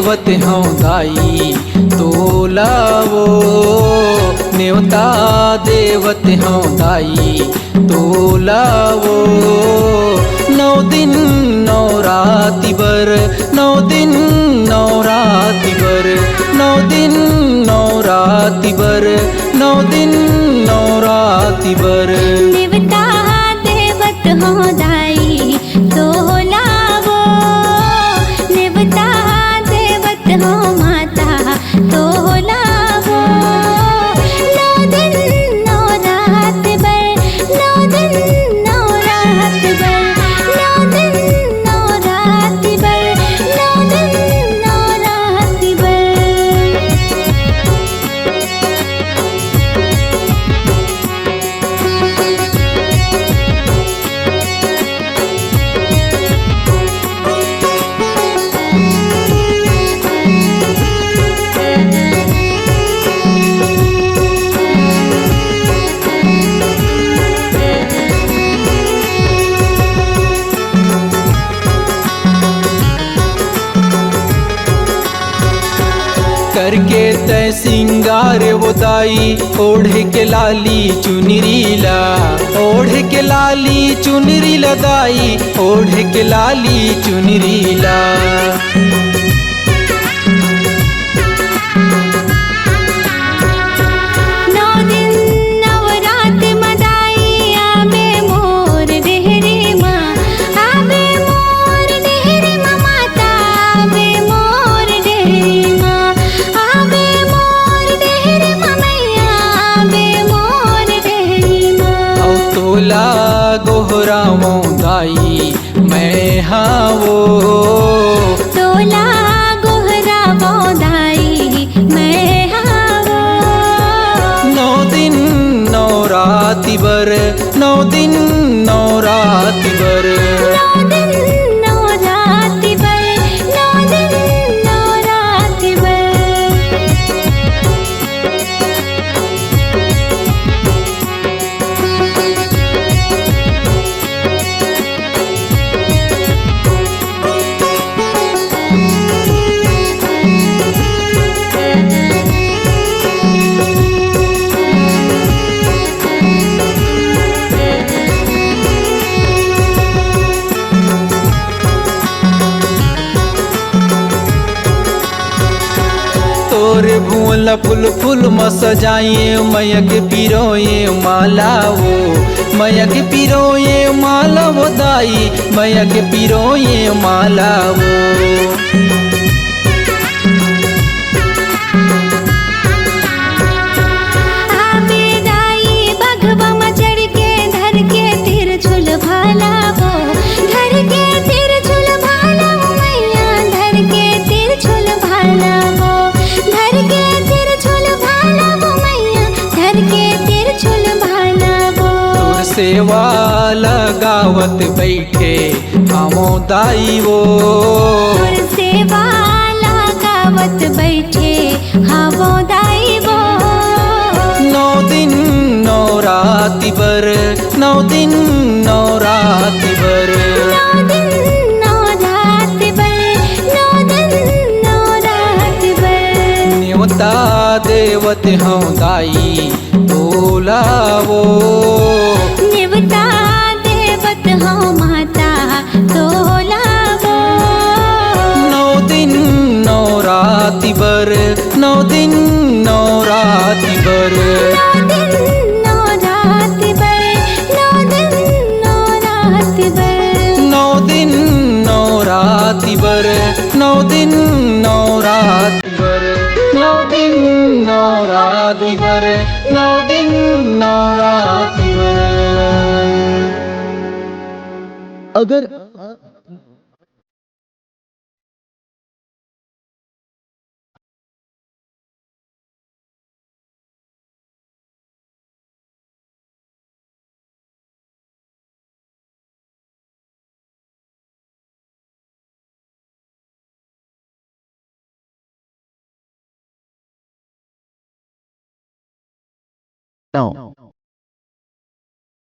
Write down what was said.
देवत हूँ दाई तोलावो, न्योता देवत हूँ दाई तोलावो। 9 दिन 9 राति बर, 9 दिन 9 राति बर, 9 दिन 9 राति बर, 9 दिन 9 राति बर। देवता देवत हो दाई तोलावो, देवता देवत हो माता तोलावो। 9 दिन 9 रात बर, 9 दिन 9 रात बर, 9 दिन 9 रात बर, 9 दिन 9 रात बर। करके तय सिंगार वो दाई, ओढ़ के लाली चुनरीला, ओढ़ के लाली चुनरीला दाई, ओढ़ के लाली चुनरीला। 9 दिन 9 रात मदाई आबे मोर डेहरी माँ, आबे मोर डेहरी माँ माता, आबे मोर डेहरी माँ, आबे मोर डेहरी माँ मैया, आबे मोर डेहरी माँ। औ तोला गोहरावो दाई मैं हावो, तोला गोहरावो दाई मैं हावो। 9 दिन 9 राति बर, 9 दिन 9 राति बर। 9 दिन 9 राति बर, 9 दिन 9 राति बर। तोरे भूल फूल फूल म सजाइए मयक पिरोए माला वो, मयक पिरोए माला वो दाई, मयक पिरोए माला वो। आबे दाई बघवा में चढ़ के धर के तिरछुल भाला वो, धर के तिरछुल भाला वो मैया, धर के तिरछुल भाला वो, धर के तिरछुल भाला वो मैया, धर के तिरछुल भाला वो। तोर सेवा लगावत बैठे हमो दाई वो, तोर सेवा लगावत बैठे हावो दाई वो। 9 दिन 9 राति बर, 9 दिन 9 राति बर। 9 दिन 9 रात बर, 9 दिन 9 रात बर। न्योता देवत हूँ दाई तोलावो, देवता देवत हो माता तोलावो। 9 दिन 9 राति बर, 9 दिन 9 राति बर। 9 दिन 9 रात बर, 9 दिन 9 रात बर। 9 दिन 9 राति बर, 9 दिन 9 राति बर। 9 दिन 9 राति बर, 9 दिन 9 राति बर। अगर No.